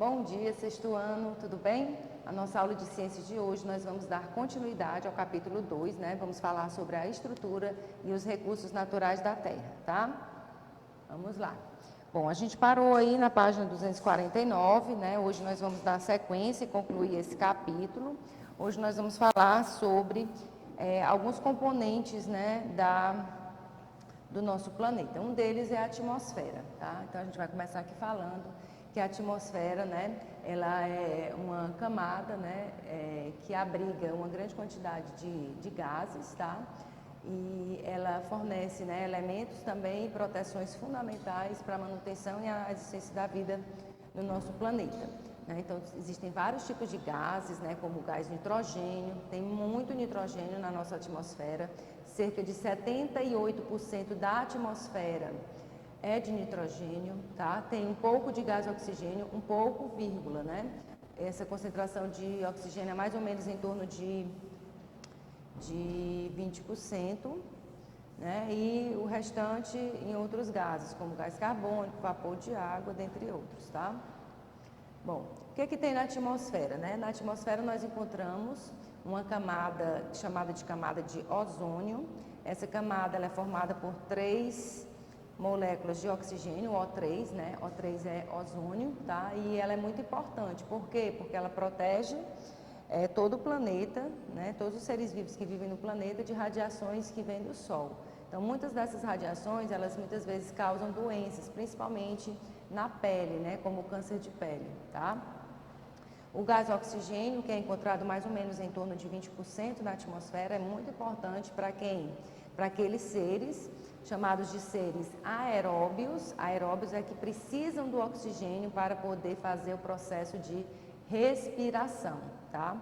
Bom dia, sexto ano, tudo bem? A nossa aula de ciências de hoje nós vamos dar continuidade ao capítulo 2, né? Vamos falar sobre a estrutura e os recursos naturais da Terra, tá? Vamos lá. Bom, a gente parou aí na página 249, né? Hoje nós vamos dar sequência e concluir esse capítulo. Hoje nós vamos falar sobre alguns componentes, né, do nosso planeta. Um deles é a atmosfera, tá? Então a gente vai começar aqui falando que a atmosfera, né, ela é uma camada, né, que abriga uma grande quantidade de gases, tá? E ela fornece, né, elementos também e proteções fundamentais para a manutenção e a existência da vida no nosso planeta. Então, existem vários tipos de gases, né, como o gás nitrogênio, tem muito nitrogênio na nossa atmosfera, cerca de 78% da atmosfera é de nitrogênio, tá? Tem um pouco de gás oxigênio, um pouco, vírgula, né? Essa concentração de oxigênio é mais ou menos em torno de 20%, né? E o restante em outros gases, como gás carbônico, vapor de água, dentre outros, tá? Bom, o que tem na atmosfera, né? Na atmosfera nós encontramos uma camada chamada de camada de ozônio. Essa camada ela é formada por 3 moléculas de oxigênio, O3, né? O3 é ozônio, tá? E ela é muito importante. Por quê? Porque ela protege todo o planeta, né? Todos os seres vivos que vivem no planeta de radiações que vêm do Sol. Então, muitas dessas radiações, elas muitas vezes causam doenças, principalmente na pele, né? Como o câncer de pele, tá? O gás oxigênio, que é encontrado mais ou menos em torno de 20% na atmosfera, é muito importante para quem? Para aqueles seres chamados de seres aeróbios. Aeróbios é que precisam do oxigênio para poder fazer o processo de respiração, tá?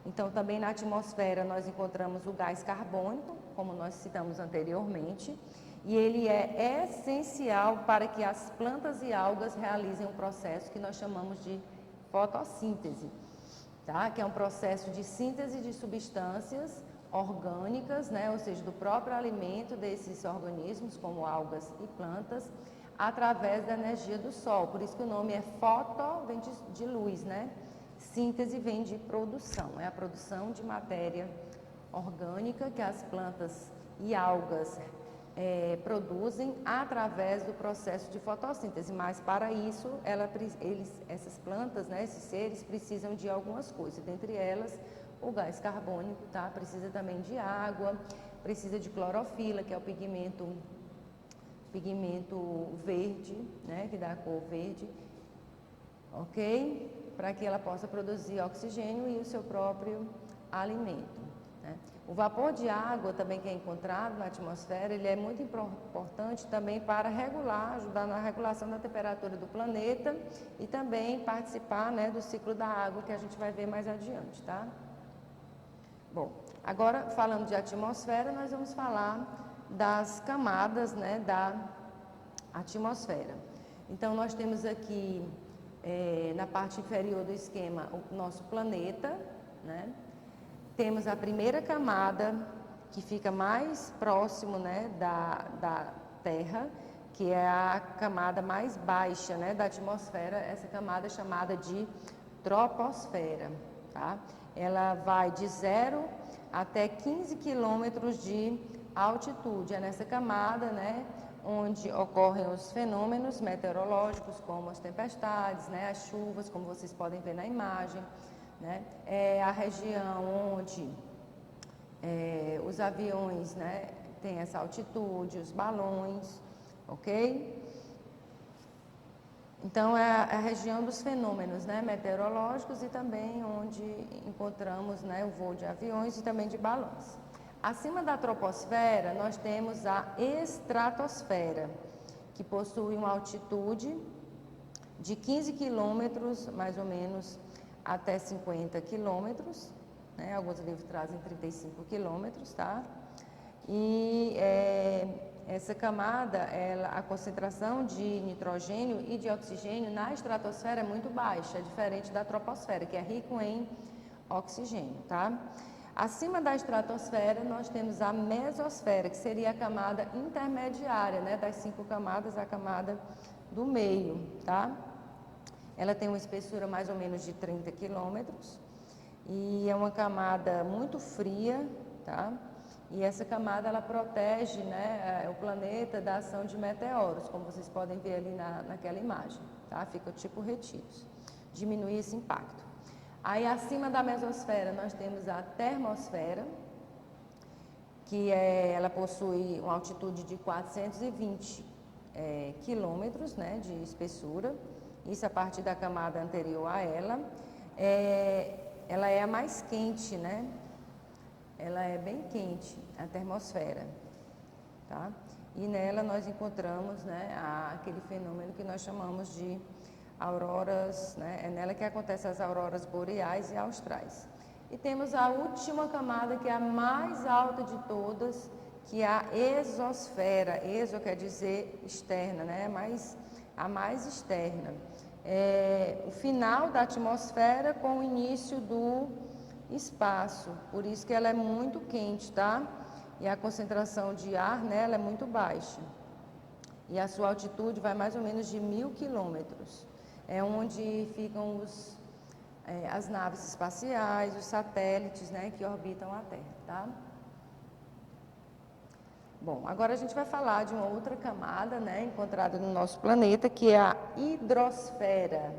Então, também na atmosfera nós encontramos o gás carbônico, como nós citamos anteriormente, e ele é essencial para que as plantas e algas realizem um processo que nós chamamos de fotossíntese, tá? Que é um processo de síntese de substâncias orgânicas, né? Ou seja, do próprio alimento desses organismos, como algas e plantas, através da energia do sol. Por isso que o nome é foto, vem de luz, né? Síntese vem de produção, é a produção de matéria orgânica que as plantas e algas produzem através do processo de fotossíntese, mas para isso essas plantas, né, esses seres precisam de algumas coisas, dentre elas o gás carbônico, tá? Precisa também de água, precisa de clorofila, que é o pigmento verde, né, que dá a cor verde, ok? Para que ela possa produzir oxigênio e o seu próprio alimento, né? O vapor de água também que é encontrado na atmosfera, ele é muito importante também para ajudar na regulação da temperatura do planeta e também participar, né, do ciclo da água que a gente vai ver mais adiante, tá? Bom, agora falando de atmosfera, nós vamos falar das camadas, né, da atmosfera. Então, nós temos aqui na parte inferior do esquema o nosso planeta, né? Temos a primeira camada que fica mais próximo, né, da Terra, que é a camada mais baixa, né, da atmosfera, essa camada é chamada de troposfera, tá? Ela vai de 0 até 15 quilômetros de altitude, é nessa camada, né, onde ocorrem os fenômenos meteorológicos, como as tempestades, né, as chuvas, como vocês podem ver na imagem, né? É a região onde os aviões, né, têm essa altitude, os balões, ok? Então, é a região dos fenômenos, né, meteorológicos e também onde encontramos, né, o voo de aviões e também de balões. Acima da troposfera, nós temos a estratosfera, que possui uma altitude de 15 quilômetros, mais ou menos, até 50 quilômetros, né? Alguns livros trazem 35 quilômetros, tá? E essa camada, a concentração de nitrogênio e de oxigênio na estratosfera é muito baixa, é diferente da troposfera, que é rico em oxigênio, tá? Acima da estratosfera, nós temos a mesosfera, que seria a camada intermediária, né? Das 5 camadas, a camada do meio, tá? ela tem uma espessura mais ou menos de 30 quilômetros e é uma camada muito fria, tá? E essa camada ela protege, né, o planeta da ação de meteoros, como vocês podem ver ali naquela imagem, tá? Fica tipo retidos, diminui esse impacto. Aí acima da mesosfera nós temos a termosfera, que ela possui uma altitude de 420 quilômetros, né, de espessura, isso a partir da camada anterior a ela. Ela é a mais quente, né? Ela é bem quente, a termosfera, tá? E nela nós encontramos, né, aquele fenômeno que nós chamamos de auroras, né? É nela que acontecem as auroras boreais e austrais. E temos a última camada, que é a mais alta de todas, que é a exosfera. Exo quer dizer externa, né? A mais externa. O final da atmosfera com o início do espaço, por isso que ela é muito quente, tá? E a concentração de ar nela é muito baixa. E a sua altitude vai mais ou menos de 1000 quilômetros. É onde ficam as naves espaciais, os satélites, né, que orbitam a Terra, tá? Bom, agora a gente vai falar de uma outra camada, né, encontrada no nosso planeta, que é a hidrosfera,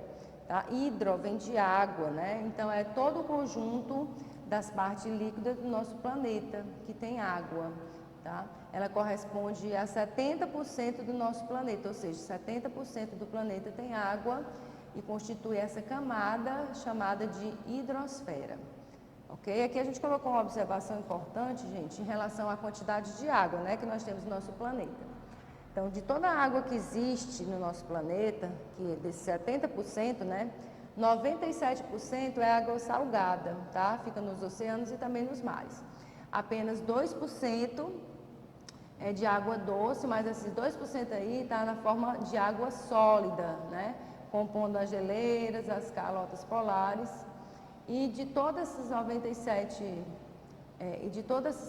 tá? Hidro vem de água, né? Então é todo o conjunto das partes líquidas do nosso planeta que tem água, tá? Ela corresponde a 70% do nosso planeta, ou seja, 70% do planeta tem água e constitui essa camada chamada de hidrosfera. Ok? Aqui a gente colocou uma observação importante, gente, em relação à quantidade de água, né, que nós temos no nosso planeta. Então, de toda a água que existe no nosso planeta, que é desses 70%, né, 97% é água salgada, tá? Fica nos oceanos e também nos mares. Apenas 2% é de água doce, mas esses 2% aí está na forma de água sólida, né? Compondo as geleiras, as calotas polares. E de todos esses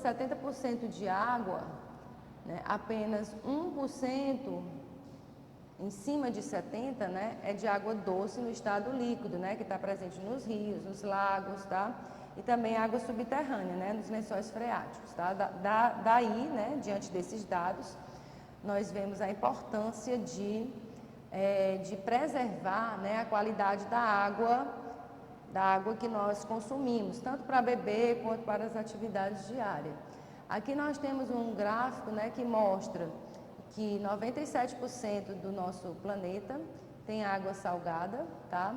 70% de água, né, apenas 1%, em cima de 70%, né, é de água doce no estado líquido, né, que está presente nos rios, nos lagos, tá? E também água subterrânea, né, nos lençóis freáticos, tá? Daí, né, diante desses dados, nós vemos a importância de preservar, né, a qualidade da água que nós consumimos, tanto para beber quanto para as atividades diárias. Aqui nós temos um gráfico, né, que mostra que 97% do nosso planeta tem água salgada, tá?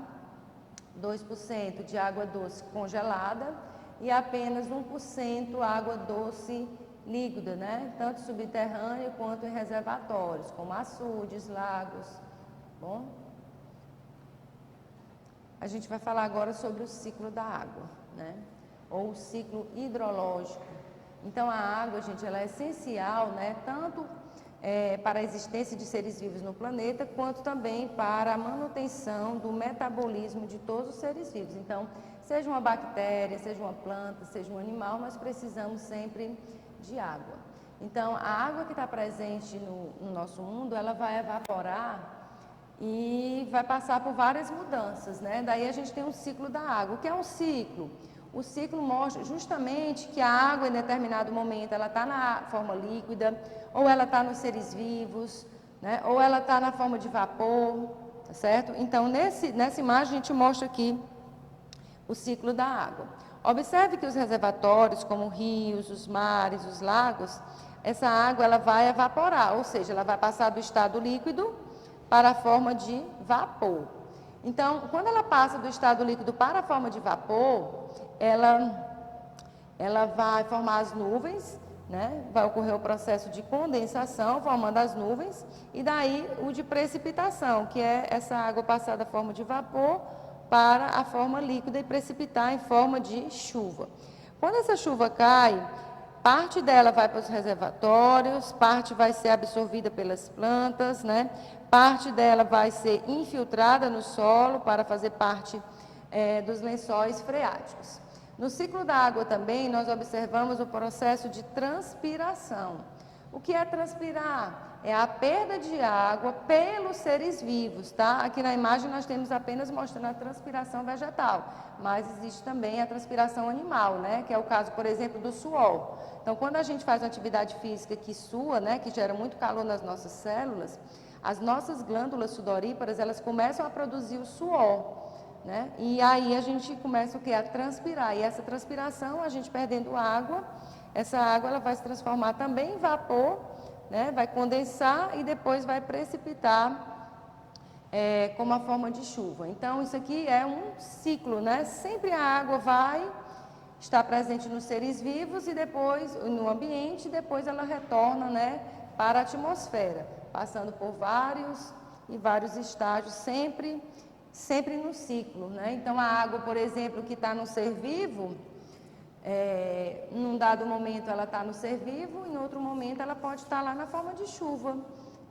2% de água doce congelada e apenas 1% água doce líquida, né? Tanto subterrânea quanto em reservatórios, como açudes, lagos, bom? A gente vai falar agora sobre o ciclo da água, né? Ou o ciclo hidrológico. Então, a água, gente, ela é essencial, né? Tanto para a existência de seres vivos no planeta, quanto também para a manutenção do metabolismo de todos os seres vivos. Então, seja uma bactéria, seja uma planta, seja um animal, nós precisamos sempre de água. Então, a água que está presente no nosso mundo, ela vai evaporar e vai passar por várias mudanças, né? Daí a gente tem um ciclo da água. O que é um ciclo? O ciclo mostra justamente que a água, em determinado momento, ela está na forma líquida, ou ela está nos seres vivos, né? Ou ela está na forma de vapor, tá certo? Então, nessa imagem, a gente mostra aqui o ciclo da água. Observe que os reservatórios, como rios, os mares, os lagos, essa água ela vai evaporar, ou seja, ela vai passar do estado líquido para a forma de vapor. Então, quando ela passa do estado líquido para a forma de vapor, ela vai formar as nuvens, né? Vai ocorrer o processo de condensação, formando as nuvens, e daí o de precipitação, que é essa água passar da forma de vapor para a forma líquida e precipitar em forma de chuva. Quando essa chuva cai, parte dela vai para os reservatórios, parte vai ser absorvida pelas plantas, né? Parte dela vai ser infiltrada no solo para fazer parte dos lençóis freáticos. No ciclo da água também, nós observamos o processo de transpiração. O que é transpirar? É a perda de água pelos seres vivos, tá? Aqui na imagem nós temos apenas mostrando a transpiração vegetal, mas existe também a transpiração animal, né? Que é o caso, por exemplo, do suor. Então, quando a gente faz uma atividade física que sua, né? Que gera muito calor nas nossas células, as nossas glândulas sudoríparas, elas começam a produzir o suor, né? E aí a gente começa o quê? A transpirar. E essa transpiração, a gente perdendo água, essa água ela vai se transformar também em vapor, né? Vai condensar e depois vai precipitar como a forma de chuva. Então, isso aqui é um ciclo, né? Sempre a água vai estar presente nos seres vivos e depois no ambiente, e depois ela retorna, né, para a atmosfera, passando por vários estágios, sempre no ciclo, né? Então, a água, por exemplo, que está no ser vivo, num dado momento ela está no ser vivo, em outro momento ela pode estar lá na forma de chuva,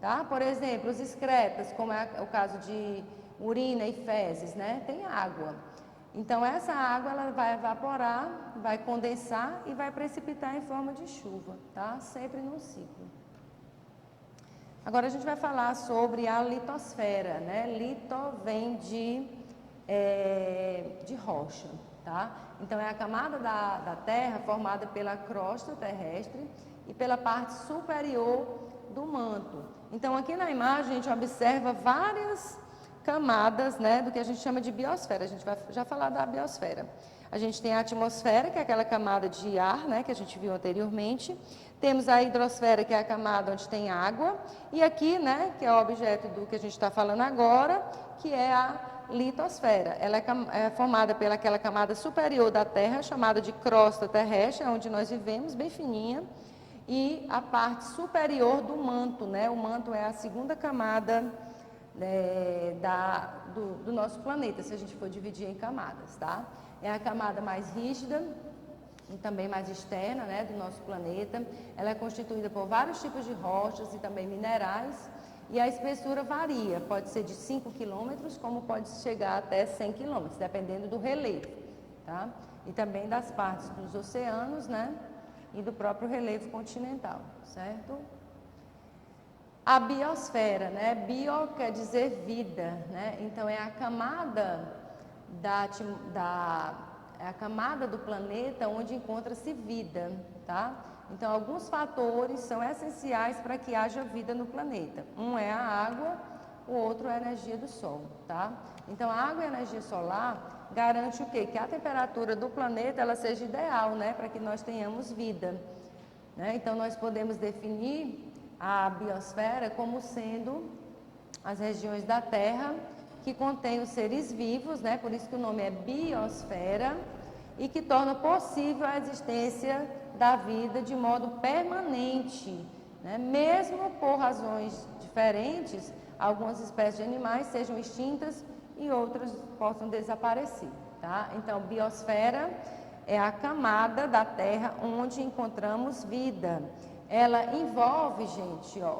tá? Por exemplo, os excretas, como é o caso de urina e fezes, né? Tem água. Então, essa água ela vai evaporar, vai condensar e vai precipitar em forma de chuva, tá? Sempre num ciclo. Agora a gente vai falar sobre a litosfera, né? Lito vem de rocha, tá? Então é a camada da Terra formada pela crosta terrestre e pela parte superior do manto. Então aqui na imagem a gente observa várias camadas, né, do que a gente chama de biosfera. A gente vai já falar da biosfera. A gente tem a atmosfera, que é aquela camada de ar, né, que a gente viu anteriormente. Temos a hidrosfera, que é a camada onde tem água. E aqui, né, que é o objeto do que a gente está falando agora, que é a litosfera. Ela é formada pelaquela camada superior da Terra, chamada de crosta terrestre, onde nós vivemos, bem fininha. E a parte superior do manto, né? O manto é a segunda camada do nosso planeta, se a gente for dividir em camadas, tá? É a camada mais rígida e também mais externa, né, do nosso planeta. Ela é constituída por vários tipos de rochas e também minerais, e a espessura varia, pode ser de 5 quilômetros, como pode chegar até 100 quilômetros, dependendo do relevo, tá? E também das partes dos oceanos, né, e do próprio relevo continental, certo? A biosfera, né? Bio quer dizer vida, né? Então é a camada é a camada do planeta onde encontra-se vida, tá? Então alguns fatores são essenciais para que haja vida no planeta. Um é a água, o outro é a energia do sol, tá? Então a água e a energia solar garante o quê? Que a temperatura do planeta ela seja ideal, né? Para que nós tenhamos vida, né? Então nós podemos definir a biosfera como sendo as regiões da Terra que contêm os seres vivos, né? Por isso que o nome é biosfera, e que torna possível a existência da vida de modo permanente, né? Mesmo por razões diferentes, algumas espécies de animais sejam extintas e outras possam desaparecer, tá? Então, biosfera é a camada da Terra onde encontramos vida. Ela envolve, gente, ó.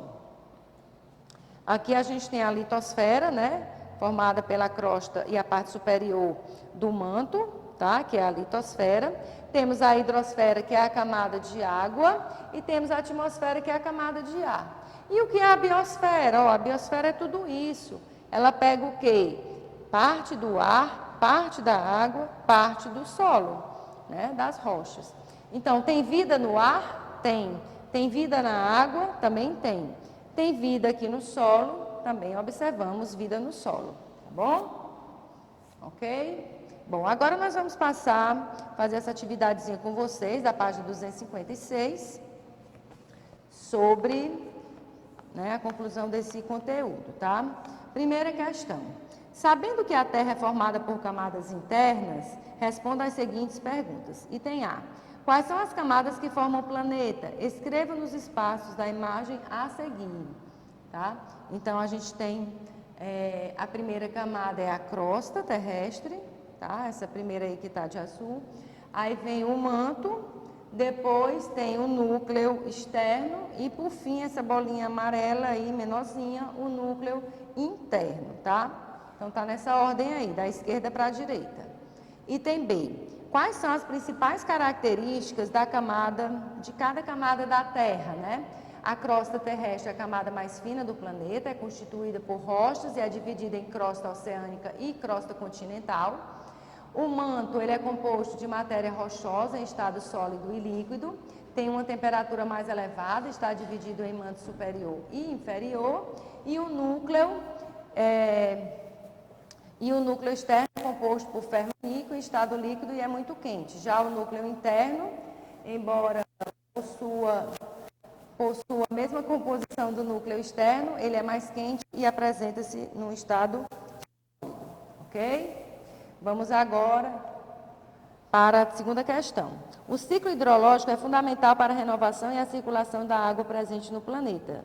Aqui a gente tem a litosfera, né? Formada pela crosta e a parte superior do manto, tá? Que é a litosfera. Temos a hidrosfera, que é a camada de água, e temos a atmosfera, que é a camada de ar. E o que é a biosfera? Ó, a biosfera é tudo isso. Ela pega o quê? Parte do ar, parte da água, parte do solo, né? Das rochas. Então, tem vida no ar? Tem. Tem vida na água? Também tem. Tem vida aqui no solo? Também observamos vida no solo, tá bom? Ok? Bom, agora nós vamos fazer essa atividadezinha com vocês, da página 256, sobre, né, a conclusão desse conteúdo, tá? Primeira questão. Sabendo que a Terra é formada por camadas internas, responda às seguintes perguntas. Item A. Quais são as camadas que formam o planeta? Escreva nos espaços da imagem a seguir, tá? Então, a gente tem a primeira camada é a crosta terrestre, tá? Essa primeira aí que está de azul. Aí vem o manto, depois tem o núcleo externo e, por fim, essa bolinha amarela aí, menorzinha, o núcleo interno, tá? Então, tá nessa ordem aí, da esquerda para a direita. Item B. quais são as principais características de cada camada da Terra, né? A crosta terrestre é a camada mais fina do planeta, é constituída por rochas e é dividida em crosta oceânica e crosta continental. O manto, ele é composto de matéria rochosa em estado sólido e líquido, tem uma temperatura mais elevada, está dividido em manto superior e inferior, e o núcleo externo é composto por ferro níquel em estado líquido e é muito quente. Já o núcleo interno, embora possua a mesma composição do núcleo externo, ele é mais quente e apresenta-se num estado sólido, ok? Vamos agora para a segunda questão. O ciclo hidrológico é fundamental para a renovação e a circulação da água presente no planeta.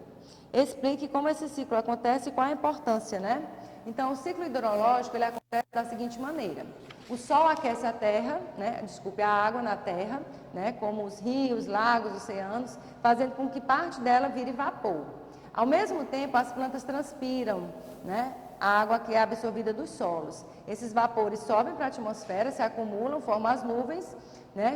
Explique como esse ciclo acontece e qual a importância, né? Então, o ciclo hidrológico, ele acontece da seguinte maneira. O Sol aquece a Terra, a água na Terra, como os rios, lagos, oceanos, fazendo com que parte dela vire vapor. Ao mesmo tempo, as plantas transpiram, a água que é absorvida dos solos. Esses vapores sobem para a atmosfera, se acumulam, formam as nuvens,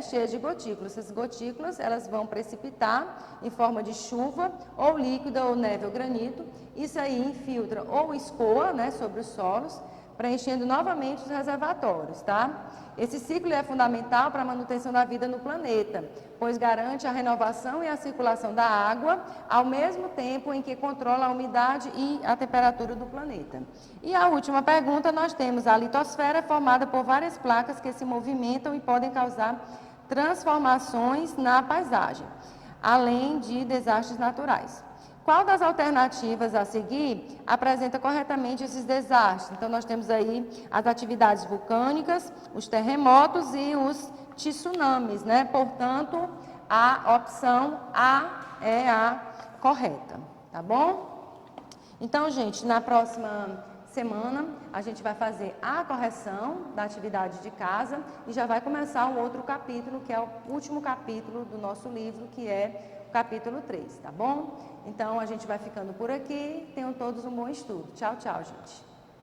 cheias de gotículas. Essas gotículas, elas vão precipitar em forma de chuva, ou líquida, ou neve, ou granito. Isso aí infiltra ou escoa, sobre os solos, preenchendo novamente os reservatórios, tá? Esse ciclo é fundamental para a manutenção da vida no planeta, pois garante a renovação e a circulação da água, ao mesmo tempo em que controla a umidade e a temperatura do planeta. E a última pergunta, nós temos a litosfera formada por várias placas que se movimentam e podem causar transformações na paisagem, além de desastres naturais. Qual das alternativas a seguir apresenta corretamente esses desastres? Então, nós temos aí as atividades vulcânicas, os terremotos e os tsunamis, Portanto, a opção A é a correta, tá bom? Então, gente, na próxima semana, a gente vai fazer a correção da atividade de casa e já vai começar um outro capítulo, que é o último capítulo do nosso livro, que é o capítulo 3, tá bom? Então, a gente vai ficando por aqui. Tenham todos um bom estudo. Tchau, tchau, gente.